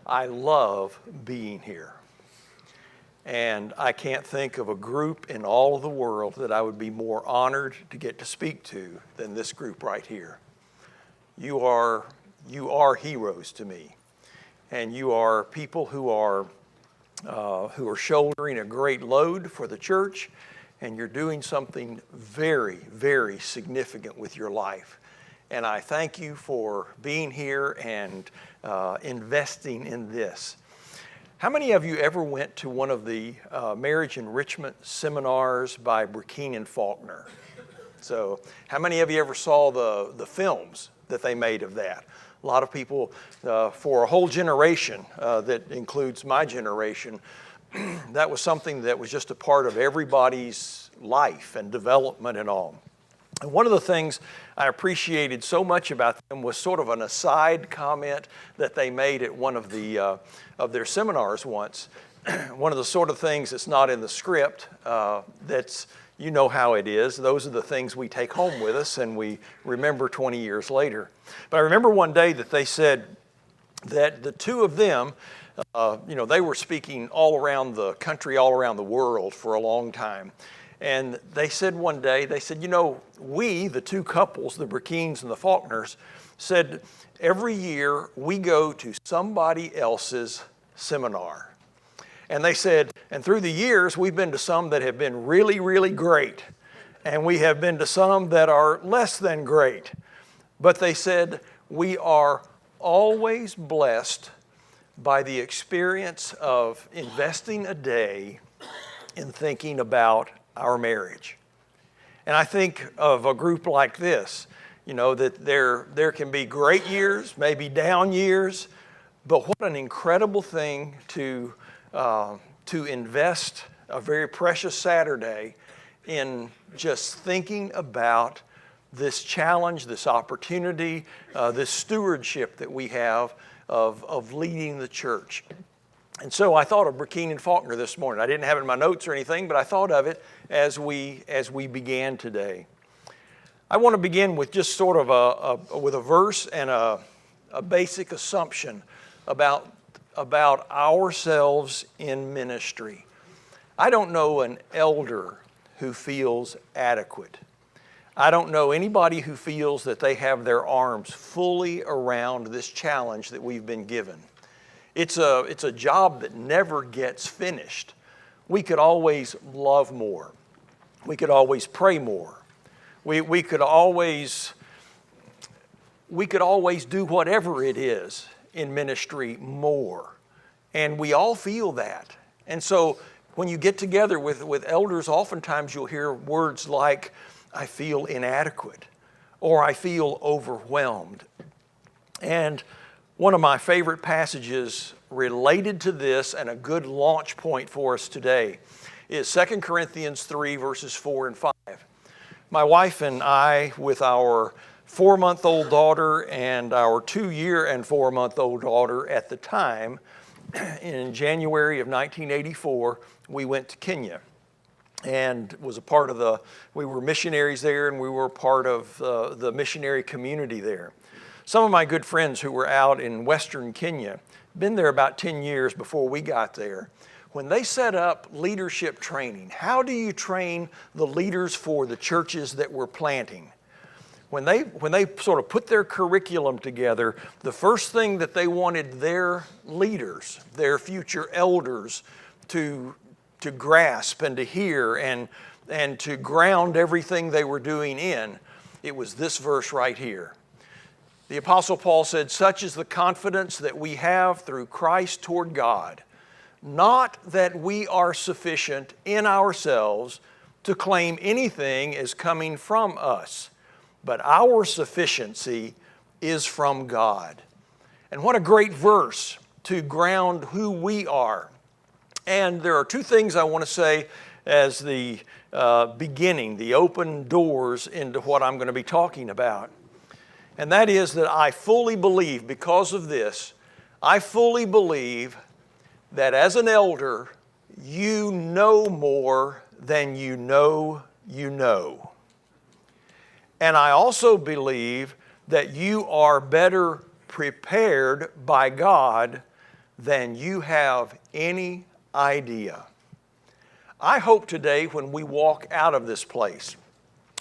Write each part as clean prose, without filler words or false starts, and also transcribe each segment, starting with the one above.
I love being here. And I can't think of a group in all of the world that I would be more honored to get to speak to than this group right here. You are heroes to me. And you are people who are shouldering a great load for the church, and you're doing something very, very significant with your life. And I thank you for being here and investing in this. How many of you ever went to one of the marriage enrichment seminars by Burkine and Faulkner? So how many of you ever saw the films that they made of that? A lot of people, for a whole generation, that includes my generation, that was something that was just a part of everybody's life and development and all. And one of the things I appreciated so much about them was sort of an aside comment that they made at one of their seminars once. One of the sort of things that's not in the script, that's, you know how it is. Those are the things we take home with us and we remember 20 years later. But I remember one day that they said that the two of them, they were speaking all around the country, all around the world for a long time. And they said one day, we, the two couples, the Burkines and the Faulkners, said every year we go to somebody else's seminar. And they said, and through the years, we've been to some that have been really, really great. And we have been to some that are less than great. But they said, we are always blessed by the experience of investing a day in thinking about our marriage. And I think of a group like this, that there can be great years, maybe down years, but what an incredible thing to invest a very precious Saturday in just thinking about this challenge, this opportunity, this stewardship that we have of leading the church. And so I thought of Burkine and Faulkner this morning. I didn't have it in my notes or anything, but I thought of it as we began today. I want to begin with just sort of with a verse and a basic assumption about ourselves in ministry. I don't know an elder who feels adequate. I don't know anybody who feels that they have their arms fully around this challenge that we've been given. It's a job that never gets finished. We could always love more. We could always pray more. We could always do whatever it is in ministry more. And we all feel that. And so when you get together with elders, oftentimes you'll hear words like, I feel inadequate, or I feel overwhelmed. And one of my favorite passages related to this and a good launch point for us today is 2 Corinthians 3, verses 4 and 5. My wife and I, with our 4-month-old daughter and our 2-year and 4-month-old daughter at the time, in January of 1984, we went to Kenya and was a part of we were missionaries there, and we were part of the missionary community there. Some of my good friends who were out in Western Kenya, been there about 10 years before we got there. When they set up leadership training, how do you train the leaders for the churches that we're planting? When they sort of put their curriculum together, the first thing that they wanted their leaders, their future elders, to grasp and to hear and to ground everything they were doing in, it was this verse right here. The Apostle Paul said, such is the confidence that we have through Christ toward God, not that we are sufficient in ourselves to claim anything as coming from us, but our sufficiency is from God. And what a great verse to ground who we are. And there are two things I want to say as the beginning, the open doors into what I'm going to be talking about. And that is that I fully believe, because of this, I fully believe that as an elder, you know more than you know you know. And I also believe that you are better prepared by God than you have any idea. I hope today when we walk out of this place,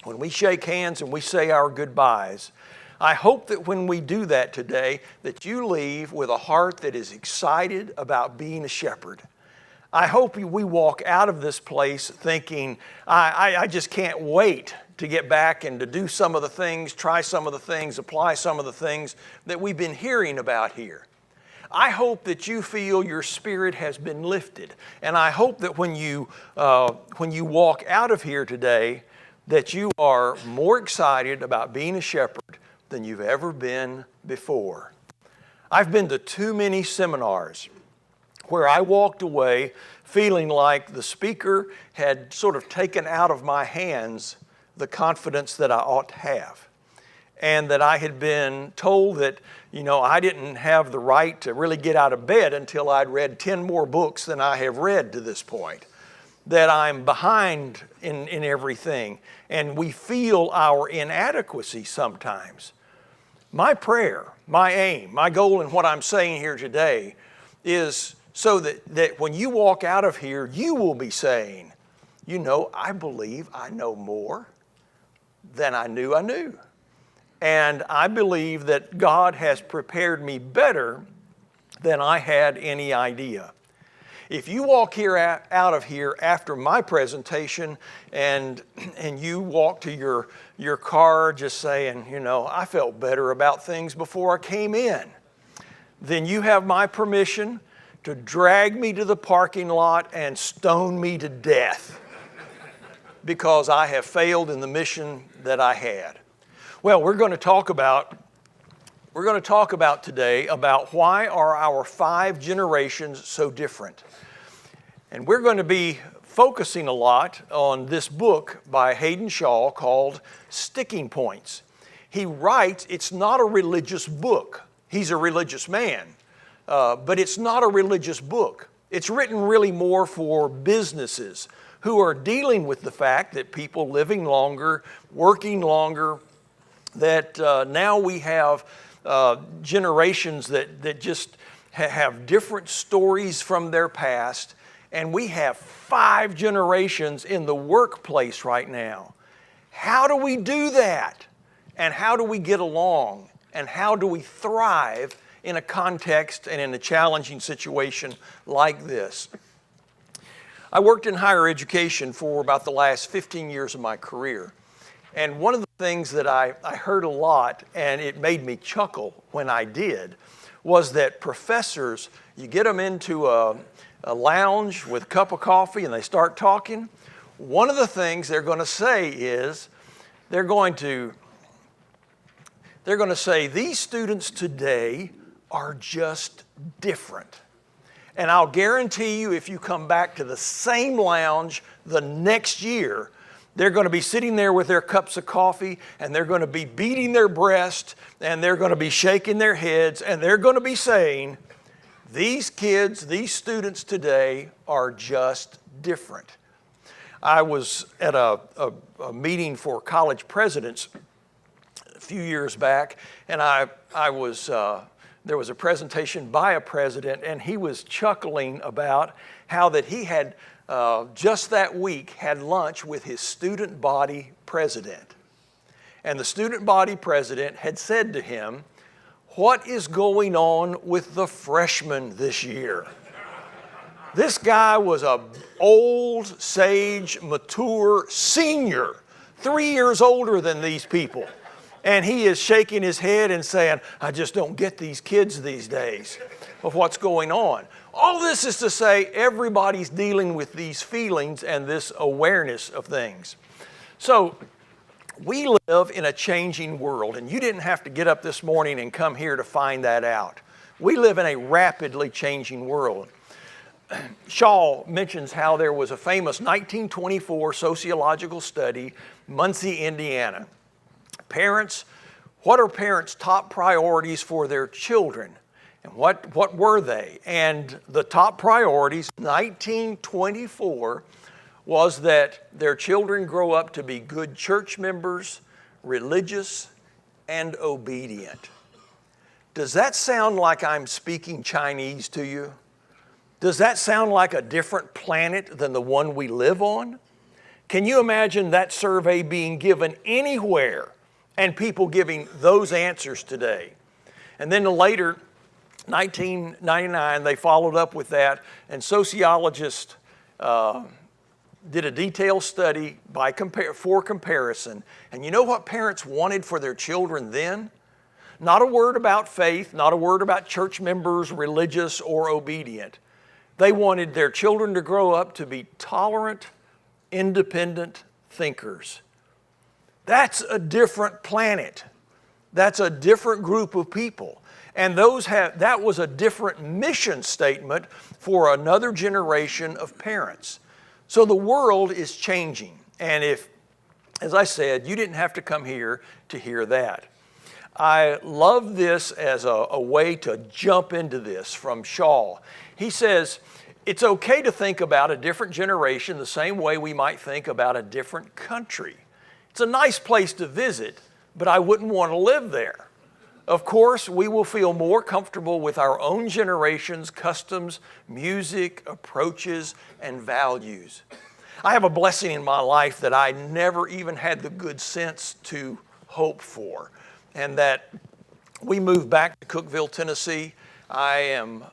when we shake hands and we say our goodbyes, I hope that when we do that today, that you leave with a heart that is excited about being a shepherd. I hope we walk out of this place thinking, I just can't wait to get back and to do some of the things, try some of the things, apply some of the things that we've been hearing about here. I hope that you feel your spirit has been lifted. And I hope that when you walk out of here today, that you are more excited about being a shepherd than you've ever been before. I've been to too many seminars where I walked away feeling like the speaker had sort of taken out of my hands the confidence that I ought to have. And that I had been told that, I didn't have the right to really get out of bed until I'd read 10 more books than I have read to this point. That I'm behind in everything. And we feel our inadequacy sometimes. My prayer, my aim, my goal in what I'm saying here today is so that when you walk out of here, you will be saying, I believe I know more than I knew I knew. And I believe that God has prepared me better than I had any idea. If you walk out of here after my presentation and you walk to your car just saying, I felt better about things before I came in, then you have my permission to drag me to the parking lot and stone me to death because I have failed in the mission that I had. Well, we're going to talk about today about why are our 5 generations so different. And we're going to be focusing a lot on this book by Hayden called Sticking Points. He writes, it's not a religious book. He's a religious man, but it's not a religious book. It's written really more for businesses who are dealing with the fact that people living longer, working longer, that now we have generations that just have different stories from their past, and we have 5 generations in the workplace right now. How do we do that? And how do we get along? And how do we thrive in a context and in a challenging situation like this? I worked in higher education for about the last 15 years of my career. And one of the things that I heard a lot, and it made me chuckle when I did, was that professors, you get them into a lounge with a cup of coffee and they start talking. One of the things they're going to say is, they're going to say, these students today are just different. And I'll guarantee you, if you come back to the same lounge the next year, they're going to be sitting there with their cups of coffee, and they're going to be beating their breast, and they're going to be shaking their heads, and they're going to be saying, these kids, these students today are just different. I was at a meeting for college presidents a few years back, and there was a presentation by a president, and he was chuckling about how that he had just that week had lunch with his student body president. And the student body president had said to him, what is going on with the freshmen this year? This guy was an old, sage, mature senior, 3 years older than these people. And he is shaking his head and saying, I just don't get these kids these days of what's going on. All this is to say everybody's dealing with these feelings and this awareness of things. So we live in a changing world, and you didn't have to get up this morning and come here to find that out. We live in a rapidly changing world. Shaw mentions how there was a famous 1924 sociological study, Muncie, Indiana. Parents, what are parents' top priorities for their children? And what were they? And the top priorities, 1924, was that their children grow up to be good church members, religious, and obedient. Does that sound like I'm speaking Chinese to you? Does that sound like a different planet than the one we live on? Can you imagine that survey being given anywhere and people giving those answers today? And then later, 1999, they followed up with that, and sociologists did a detailed study for comparison. And you know what parents wanted for their children then? Not a word about faith, not a word about church members, religious or obedient. They wanted their children to grow up to be tolerant, independent thinkers. That's a different planet. That's a different group of people. And that was a different mission statement for another generation of parents. So the world is changing. And if, as I said, you didn't have to come here to hear that. I love this as a way to jump into this from Shaw. He says, it's okay to think about a different generation the same way we might think about a different country. It's a nice place to visit, but I wouldn't want to live there. Of course, we will feel more comfortable with our own generation's customs, music, approaches, and values. I have a blessing in my life that I never even had the good sense to hope for, and that we moved back to Cookeville, Tennessee. I am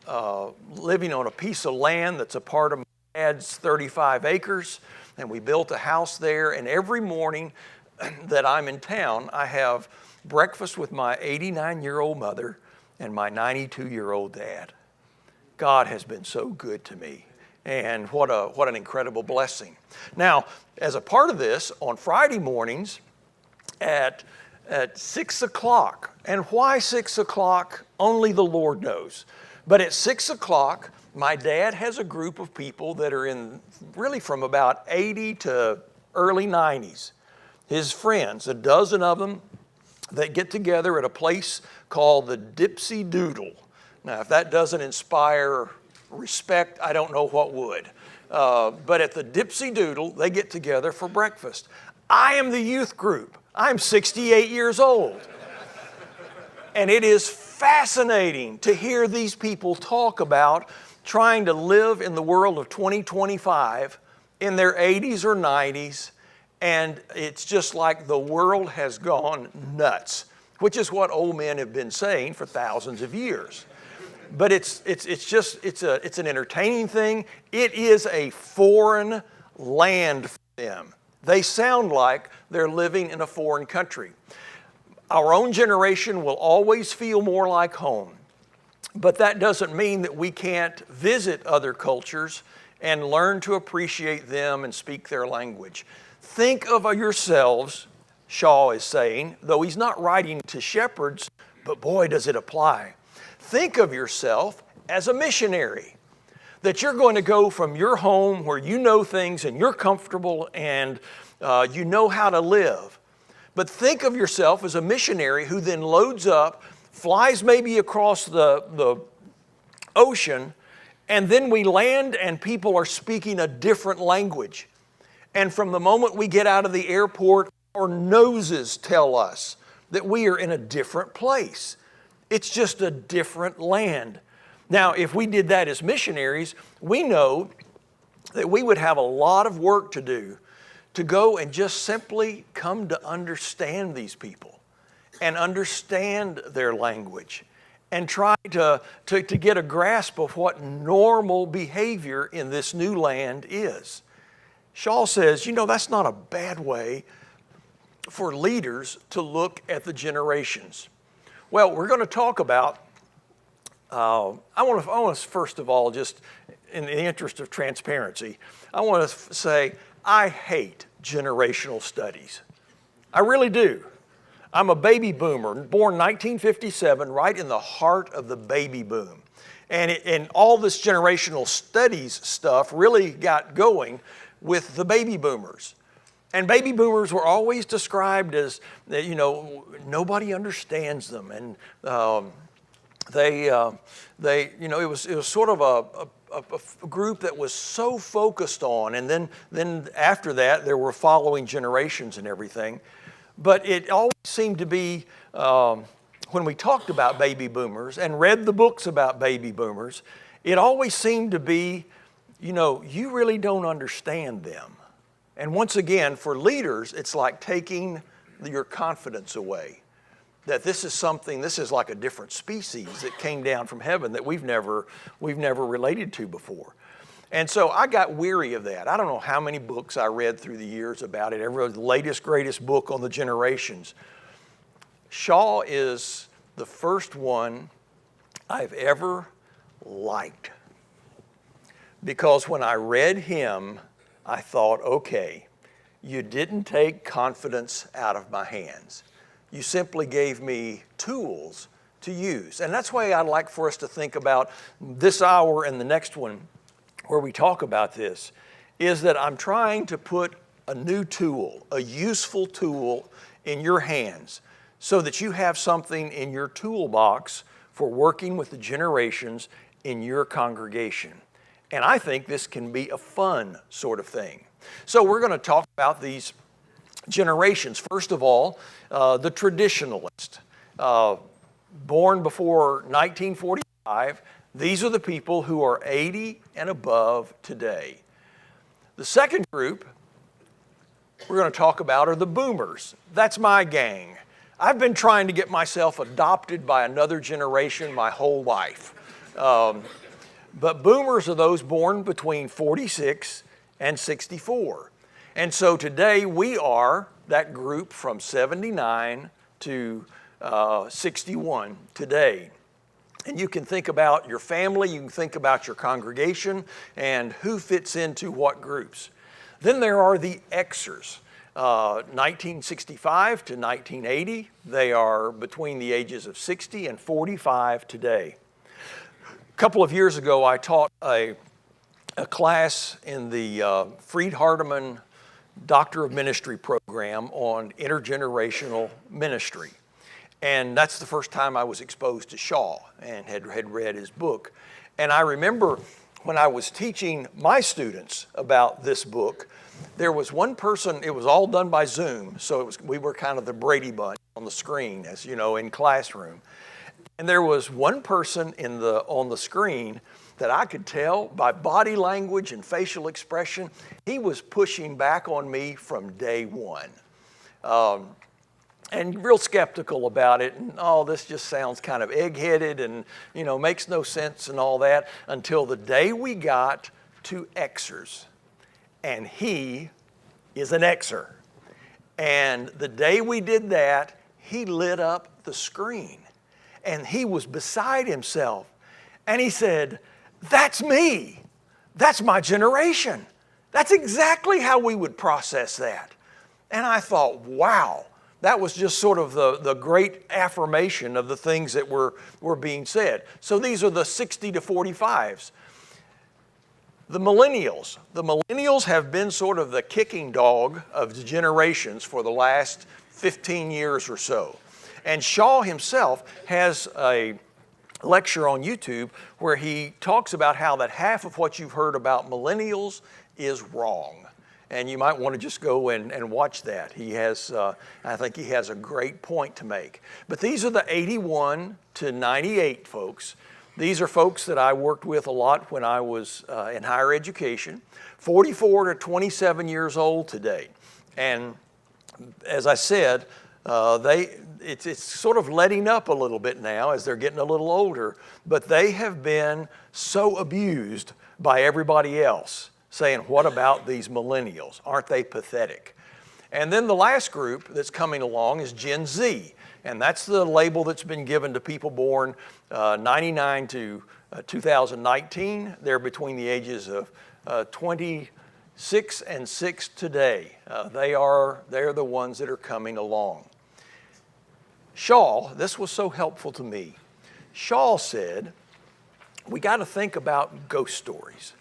living on a piece of land that's a part of my dad's 35 acres, and we built a house there, and every morning that I'm in town, I have breakfast with my 89-year-old mother and my 92-year-old dad. God has been so good to me, and what an incredible blessing. Now, as a part of this, on Friday mornings at 6 o'clock, and why 6 o'clock? Only the Lord knows. But at 6 o'clock, my dad has a group of people that are in really from about 80 to early 90s. His friends, a dozen of them, that get together at a place called the Dipsy Doodle. Now, if that doesn't inspire respect, I don't know what would. But at the Dipsy Doodle, they get together for breakfast. I am the youth group. I'm 68 years old. And it is fascinating to hear these people talk about trying to live in the world of 2025 in their 80s or 90s. And it's just like the world has gone nuts, which is what old men have been saying for thousands of years. But it's an entertaining thing. It is a foreign land for them. They sound like they're living in a foreign country. Our own generation will always feel more like home, but that doesn't mean that we can't visit other cultures and learn to appreciate them and speak their language. Think of yourselves, Shaw is saying, though he's not writing to shepherds, but boy, does it apply. Think of yourself as a missionary, that you're going to go from your home where you know things and you're comfortable and you know how to live. But think of yourself as a missionary who then loads up, flies maybe across the ocean, and then we land and people are speaking a different language. And from the moment we get out of the airport, our noses tell us that we are in a different place. It's just a different land. Now, if we did that as missionaries, we know that we would have a lot of work to do to go and just simply come to understand these people and understand their language and try to get a grasp of what normal behavior in this new land is. Shaw says, that's not a bad way for leaders to look at the generations. Well, we're going to talk about, I want to first of all, just in the interest of transparency, I want to say I hate generational studies. I really do. I'm a baby boomer, born 1957, right in the heart of the baby boom. And all this generational studies stuff really got going with the baby boomers. And baby boomers were always described as, nobody understands them. And it was sort of a group that was so focused on, and then after that, there were following generations and everything. But it always seemed to be when we talked about baby boomers and read the books about baby boomers, it always seemed to be, you really don't understand them. And once again, for leaders, it's like taking your confidence away. That this is like a different species that came down from heaven that we've never related to before. And so I got weary of that. I don't know how many books I read through the years about it. The latest, greatest book on the generations. Shaw is the first one I've ever liked. Because when I read him, I thought, okay, you didn't take confidence out of my hands. You simply gave me tools to use. And that's why I'd like for us to think about this hour and the next one where we talk about this, is that I'm trying to put a new tool, a useful tool in your hands so that you have something in your toolbox for working with the generations in your congregation. And I think this can be a fun sort of thing. So we're going to talk about these generations. First of all, the traditionalist. Born before 1945, these are the people who are 80 and above today. The second group we're going to talk about are the boomers. That's my gang. I've been trying to get myself adopted by another generation my whole life. But boomers are those born between 46 and 64. And so today we are that group from 79 to 61 today. And you can think about your family, you can think about your congregation, and who fits into what groups. Then there are the Xers. 1965 to 1980, they are between the ages of 60 and 45 today. A couple of years ago, I taught a class in the Freed Hardeman Doctor of Ministry program on intergenerational ministry. And that's the first time I was exposed to Shaw and had read his book. And I remember when I was teaching my students about this book, there was one person, it was all done by Zoom, so we were kind of the Brady Bunch on the screen, as you know, in classroom. And there was one person on the screen that I could tell by body language and facial expression, he was pushing back on me from day one. And real skeptical about it, and this just sounds kind of egg-headed and, makes no sense and all that, until the day we got to Xers. And he is an Xer. And the day we did that, he lit up the screen. And he was beside himself. And he said, "That's me. That's my generation. That's exactly how we would process that." And I thought, wow, that was just sort of the great affirmation of the things that were being said. So these are the 60 to 45s. The millennials have been sort of the kicking dog of the generations for the last 15 years or so. And Shaw himself has a lecture on YouTube where he talks about how that half of what you've heard about millennials is wrong. And you might want to just go and watch that. I think he has a great point to make. But these are the 81 to 98 folks. These are folks that I worked with a lot when I was in higher education, 44 to 27 years old today. And as I said, it's sort of letting up a little bit now as they're getting a little older, but they have been so abused by everybody else, saying, what about these millennials? Aren't they pathetic? And then the last group that's coming along is Gen Z. And that's the label that's been given to people born 99 to 2019. They're between the ages of 26 and 6 today. They're the ones that are coming along. Shaw, this was so helpful to me. Shaw said, we got to think about ghost stories.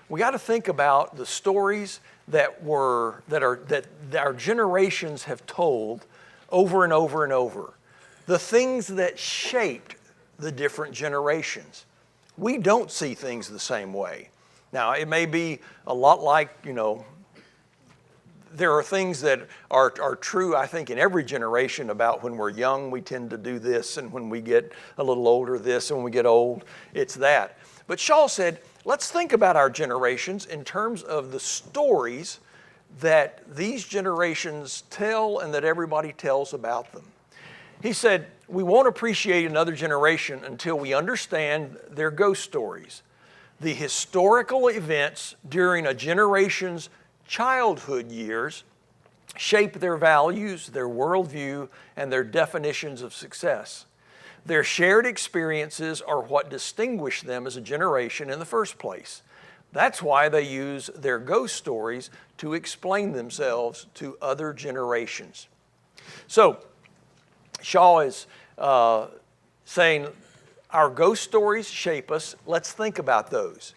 We got to think about the stories that our generations have told over and over and over. The things that shaped the different generations. We don't see things the same way. Now, it may be a lot like, there are things that are true, I think, in every generation about when we're young, we tend to do this, and when we get a little older, this, and when we get old, it's that. But Shaw said, let's think about our generations in terms of the stories that these generations tell and that everybody tells about them. He said, we won't appreciate another generation until we understand their ghost stories, the historical events during a generation's childhood years shape their values, their worldview, and their definitions of success. Their shared experiences are what distinguish them as a generation in the first place. That's why they use their ghost stories to explain themselves to other generations. So, Shaw is saying our ghost stories shape us. Let's think about those.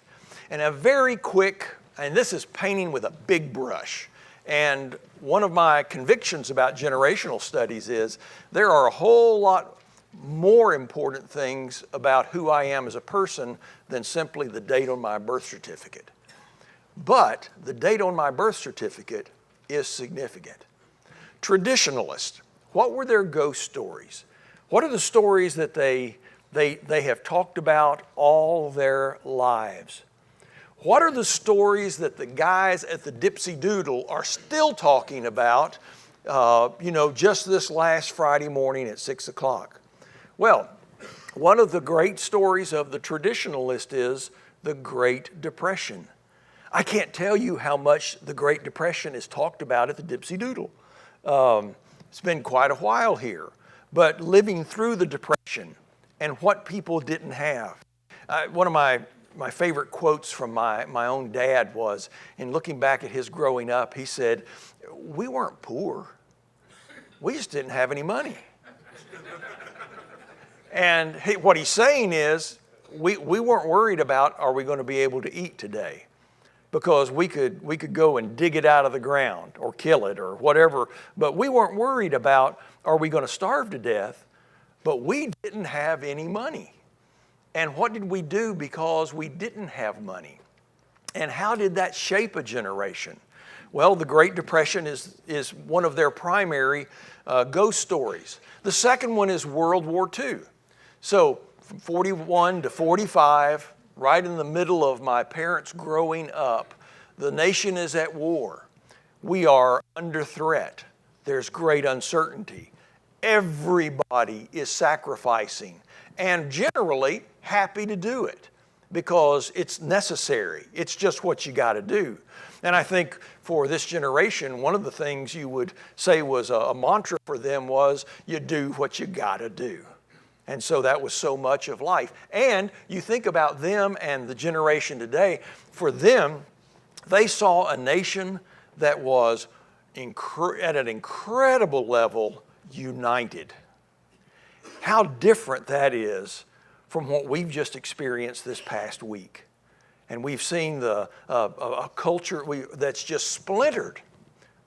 And a very quick, and this is painting with a big brush. And one of my convictions about generational studies is there are a whole lot more important things about who I am as a person than simply the date on my birth certificate. But the date on my birth certificate is significant. Traditionalists, what were their ghost stories? What are the stories that they have talked about all their lives? What are the stories that the guys at the Dipsy Doodle are still talking about, just this last Friday morning at 6 o'clock? Well, one of the great stories of the traditionalist is the Great Depression. I can't tell you how much the Great Depression is talked about at the Dipsy Doodle. It's been quite a while here, but living through the Depression and what people didn't have. One of my favorite quotes from my own dad was, in looking back at his growing up, he said, we weren't poor. We just didn't have any money. And what he's saying is, we weren't worried about, are we going to be able to eat today? Because we could go and dig it out of the ground or kill it or whatever, but we weren't worried about, are we going to starve to death? But we didn't have any money. And what did we do because we didn't have money? And how did that shape a generation? Well, the Great Depression is one of their primary ghost stories. The second one is World War II. So from 41 to 45, right in the middle of my parents growing up, the nation is at war. We are under threat. There's great uncertainty. Everybody is sacrificing and generally happy to do it because it's necessary. It's just what you got to do. And I think for this generation, one of the things you would say was a mantra for them was, you do what you got to do. And so that was so much of life. And you think about them and the generation today, for them, they saw a nation that was at an incredible level united. How different that is from what we've just experienced this past week. And we've seen a culture that's just splintered.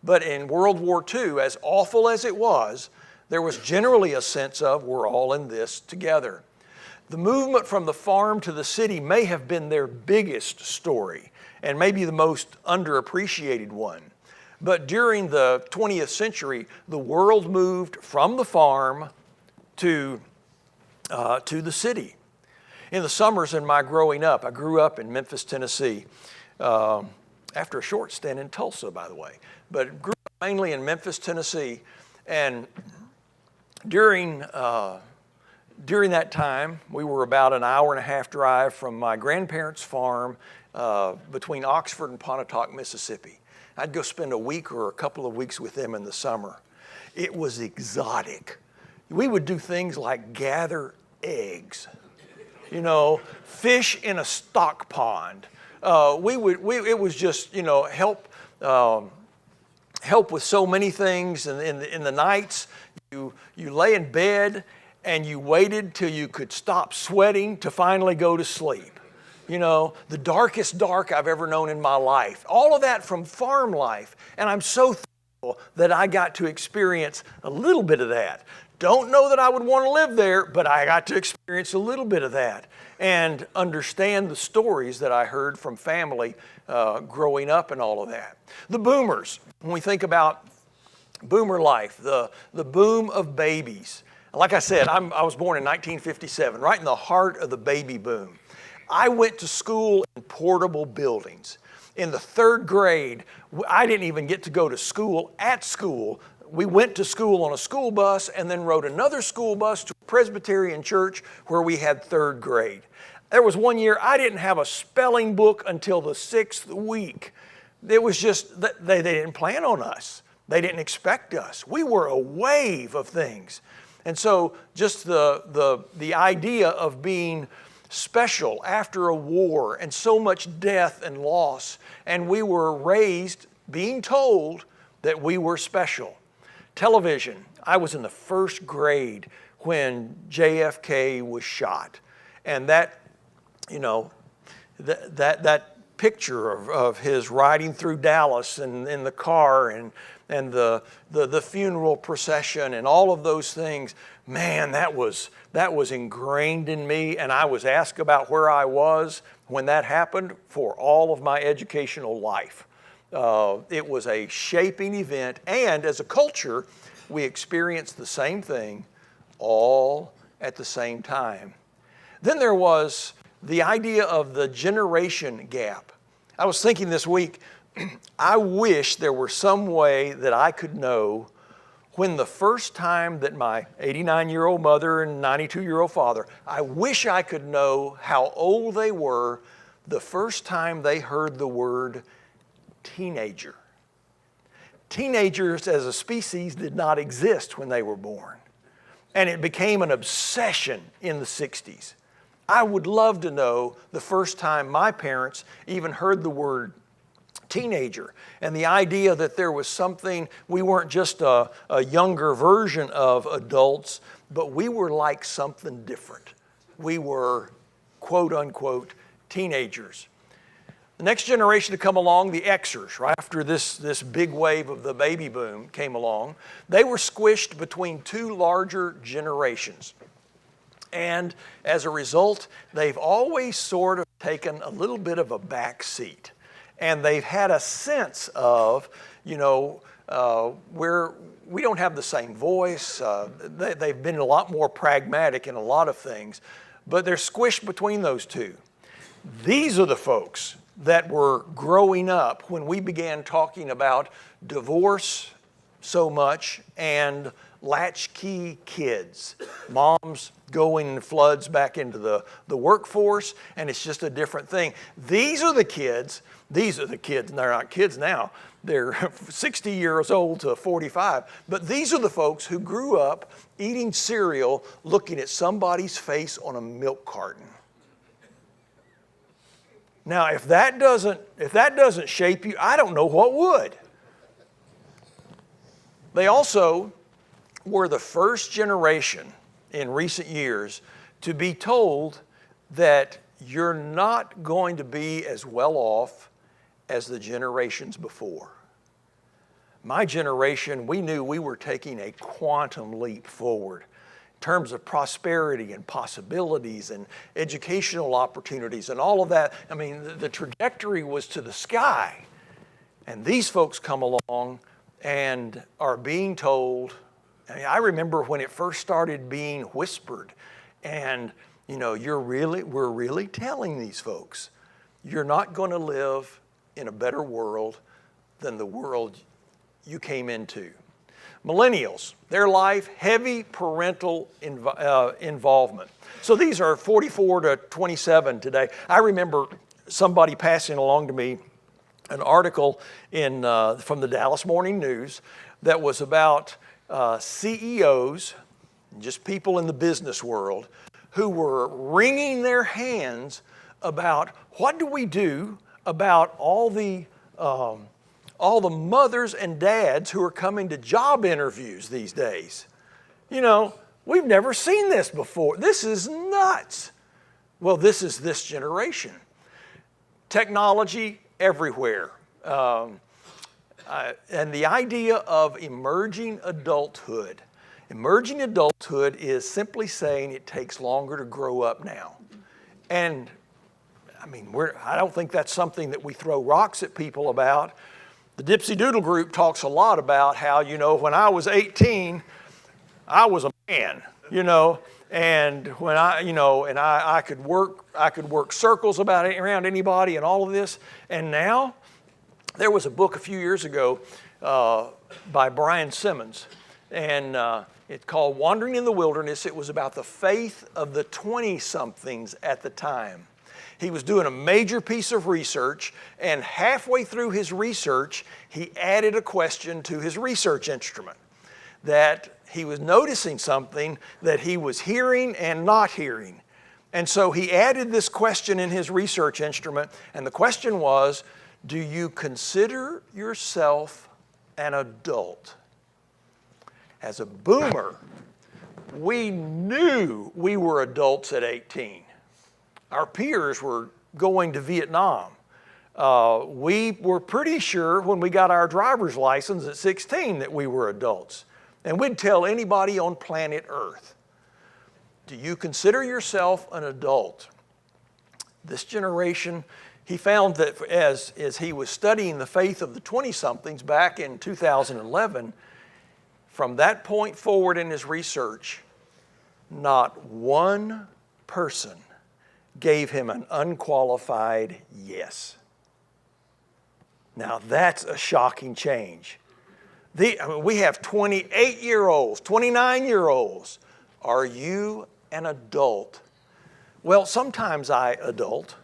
But in World War II, as awful as it was, there was generally a sense of, we're all in this together. The movement from the farm to the city may have been their biggest story and maybe the most underappreciated one. But during the 20th century, the world moved from the farm to the city. In the summers in my growing up, I grew up in Memphis, Tennessee, after a short stint in Tulsa, by the way, but grew up mainly in Memphis, Tennessee. And during that time, we were about an hour and a half drive from my grandparents' farm between Oxford and Pontotoc, Mississippi. I'd go spend a week or a couple of weeks with them in the summer. It was exotic. We would do things like gather eggs, fish in a stock pond. It was just, help with so many things. And in the nights, you lay in bed and you waited till you could stop sweating to finally go to sleep. The darkest dark I've ever known in my life. All of that from farm life. And I'm so thankful that I got to experience a little bit of that. Don't know that I would want to live there, but I got to experience a little bit of that and understand the stories that I heard from family growing up and all of that. The boomers, when we think about boomer life, the boom of babies. Like I said, I was born in 1957, right in the heart of the baby boom. I went to school in portable buildings. In the 3rd grade, I didn't even get to go to school at school. We went to school on a school bus and then rode another school bus to a Presbyterian church where we had 3rd grade. There was one year I didn't have a spelling book until the 6th week. It was just, they didn't plan on us. They didn't expect us. We were a wave of things. And so just the idea of being special after a war and so much death and loss, and we were raised being told that we were special. Television, I was in the 1st grade when JFK was shot, and that, you know, that picture of his riding through Dallas and in the car and the funeral procession and all of those things, man, that was ingrained in me, and I was asked about where I was when that happened for all of my educational life. It was a shaping event, and as a culture, we experienced the same thing all at the same time. Then there was the idea of the generation gap. I was thinking this week, I wish there were some way that I could know when the first time that my 89-year-old mother and 92-year-old father, I wish I could know how old they were the first time they heard the word teenager. Teenagers as a species did not exist when they were born, and it became an obsession in the 60s. I would love to know the first time my parents even heard the word teenager, and the idea that there was something, we weren't just a younger version of adults, but we were like something different. We were, quote unquote, teenagers. The next generation to come along, the Xers, right after this big wave of the baby boom came along, they were squished between 2 larger generations. And as a result, they've always sort of taken a little bit of a back seat. And they've had a sense of, you know, where we don't have the same voice. They've been a lot more pragmatic in a lot of things, but they're squished between those two. These are the folks that were growing up when we began talking about divorce so much and latchkey kids. Moms going in floods back into the workforce, and it's just a different thing. These are the kids, and they're not kids now. They're 60 years old to 45. But these are the folks who grew up eating cereal, looking at somebody's face on a milk carton. Now, if that doesn't shape you, I don't know what would. They also were the first generation in recent years to be told that you're not going to be as well off as the generations before. My generation, we knew we were taking a quantum leap forward in terms of prosperity and possibilities and educational opportunities and all of that. I mean, the trajectory was to the sky. And these folks come along and are being told, I remember when it first started being whispered, and you know, we're really telling these folks, you're not going to live in a better world than the world you came into. Millennials, their life, heavy parental involvement. So these are 44 to 27 today. I remember somebody passing along to me an article from the Dallas Morning News that was about CEOs, just people in the business world, who were wringing their hands about what do we do about all the mothers and dads who are coming to job interviews these days. You know, we've never seen this before. This is nuts. Well, this is this generation. Technology everywhere. And the idea of emerging adulthood. Emerging adulthood is simply saying it takes longer to grow up now. And I mean, I don't think that's something that we throw rocks at people about. The Dipsy Doodle group talks a lot about how, when I was 18, I was a man, and when I could work circles around anybody and all of this. And now, there was a book a few years ago by Brian Simmons, and it's called Wandering in the Wilderness. It was about the faith of the 20-somethings at the time. He was doing a major piece of research, and halfway through his research, he added a question to his research instrument, that he was noticing something that he was hearing and not hearing. And so he added this question in his research instrument, and the question was, do you consider yourself an adult? As a boomer, we knew we were adults at 18. Our peers were going to Vietnam. We were pretty sure when we got our driver's license at 16 that we were adults. And we'd tell anybody on planet Earth, do you consider yourself an adult? This generation, he found that as he was studying the faith of the 20-somethings back in 2011, from that point forward in his research, not one person gave him an unqualified yes. Now that's a shocking change. We have 28-year-olds, 29-year-olds. Are you an adult? Well, sometimes I adult.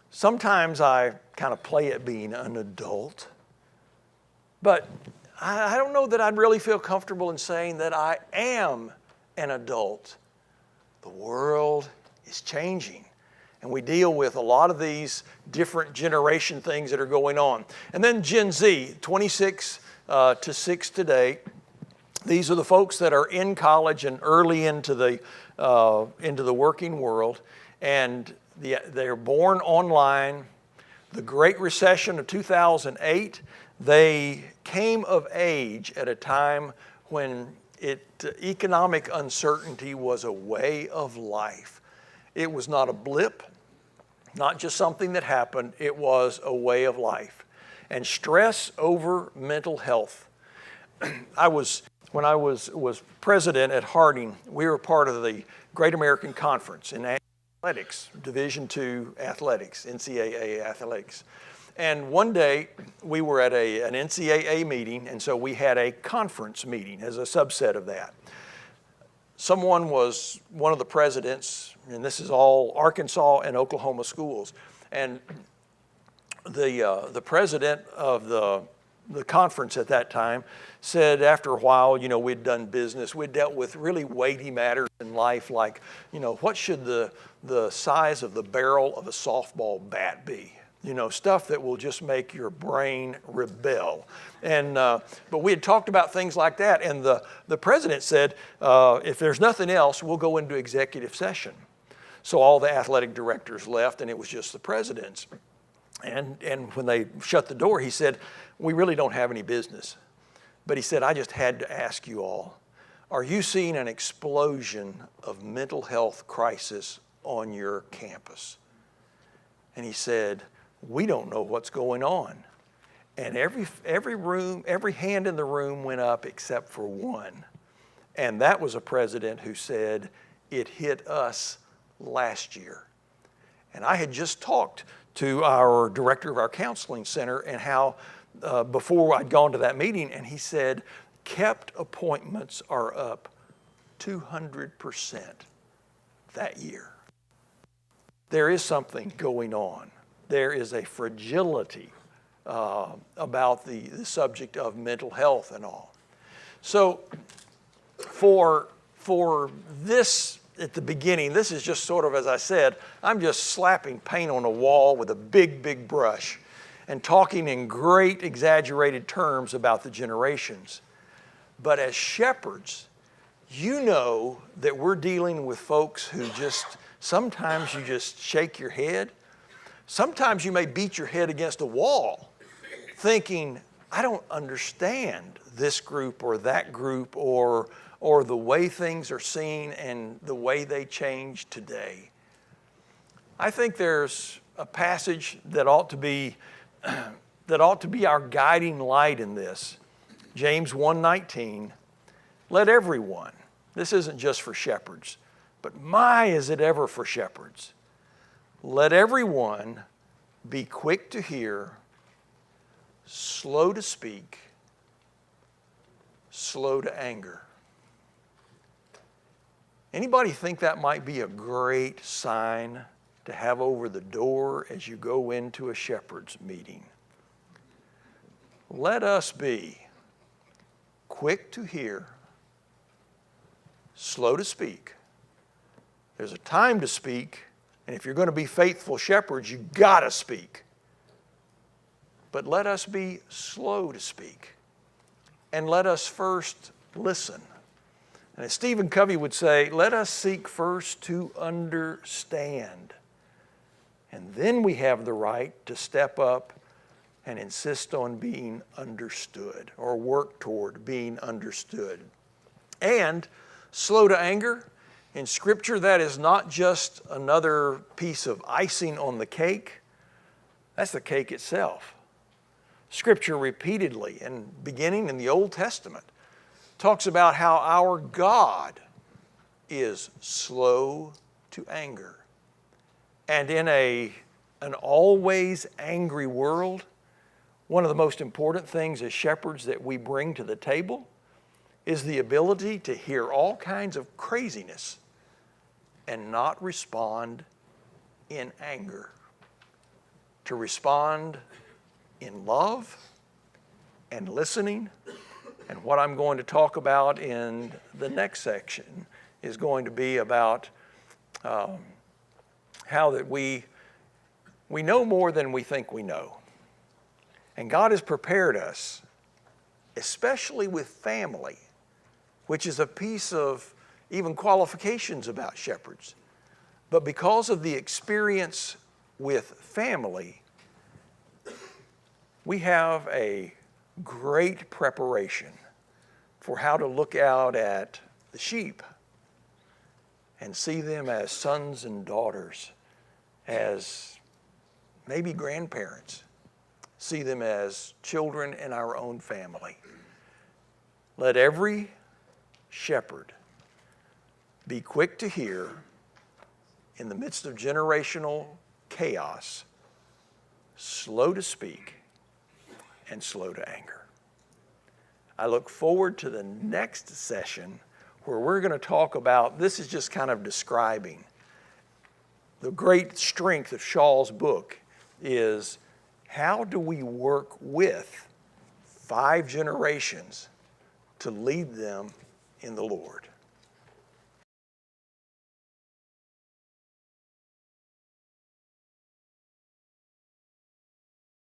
Sometimes I kind of play at being an adult. But I don't know that I'd really feel comfortable in saying that I am an adult. The world is changing, and we deal with a lot of these different generation things that are going on. And then Gen Z, 26 to 6 today. These are the folks that are in college and early into the working world, and they're born online. The Great Recession of 2008, they came of age at a time when economic uncertainty was a way of life. It was not a blip, not just something that happened. It was a way of life. And stress over mental health. When I was president at Harding, we were part of the Great American Conference in athletics, Division II athletics, NCAA athletics. And one day we were at an NCAA meeting, and so we had a conference meeting as a subset of that. Someone was one of the presidents, and this is all Arkansas and Oklahoma schools, and the president of the conference at that time said after a while, we'd done business, we'd dealt with really weighty matters in life, like, what should the size of the barrel of a softball bat be? Stuff that will just make your brain rebel. And but we had talked about things like that, and the president said, if there's nothing else, we'll go into executive session. So all the athletic directors left, and it was just the presidents. And when they shut the door, he said, we really don't have any business. But he said, I just had to ask you all, are you seeing an explosion of mental health crisis on your campus? And he said, we don't know what's going on. And every hand in the room went up except for one. And that was a president who said, it hit us last year. And I had just talked to our director of our counseling center and how before I'd gone to that meeting, and he said, kept appointments are up 200% that year. There is something going on. There is a fragility about the subject of mental health and all. So for this at the beginning, this is just sort of, as I said, I'm just slapping paint on a wall with a big, big brush and talking in great exaggerated terms about the generations. But as shepherds, you know that we're dealing with folks who sometimes you just shake your head. Sometimes you may beat your head against a wall thinking, I don't understand this group or that group or the way things are seen and the way they change today. I think there's a passage that ought to be our guiding light in this. James 1:19, let everyone, this isn't just for shepherds, but my is it ever for shepherds. Let everyone be quick to hear, slow to speak, slow to anger. Anybody think that might be a great sign to have over the door as you go into a shepherd's meeting? Let us be quick to hear, slow to speak. There's a time to speak, and if you're going to be faithful shepherds, you got to speak. But let us be slow to speak, and let us first listen. And as Stephen Covey would say, let us seek first to understand. And then we have the right to step up and insist on being understood or work toward being understood. And slow to anger, in Scripture, that is not just another piece of icing on the cake. That's the cake itself. Scripture repeatedly, and beginning in the Old Testament, talks about how our God is slow to anger. And in an always angry world, one of the most important things as shepherds that we bring to the table is the ability to hear all kinds of craziness and not respond in anger. To respond in love and listening. And what I'm going to talk about in the next section is going to be about how that we know more than we think we know. And God has prepared us, especially with family, which is a piece of even qualifications about shepherds. But because of the experience with family, we have a great preparation for how to look out at the sheep and see them as sons and daughters, as maybe grandparents, see them as children in our own family. Let every shepherd be quick to hear in the midst of generational chaos, slow to speak, and slow to anger. I look forward to the next session where we're going to talk about, this is just kind of describing the great strength of Shaw's book is how do we work with 5 generations to lead them in the Lord?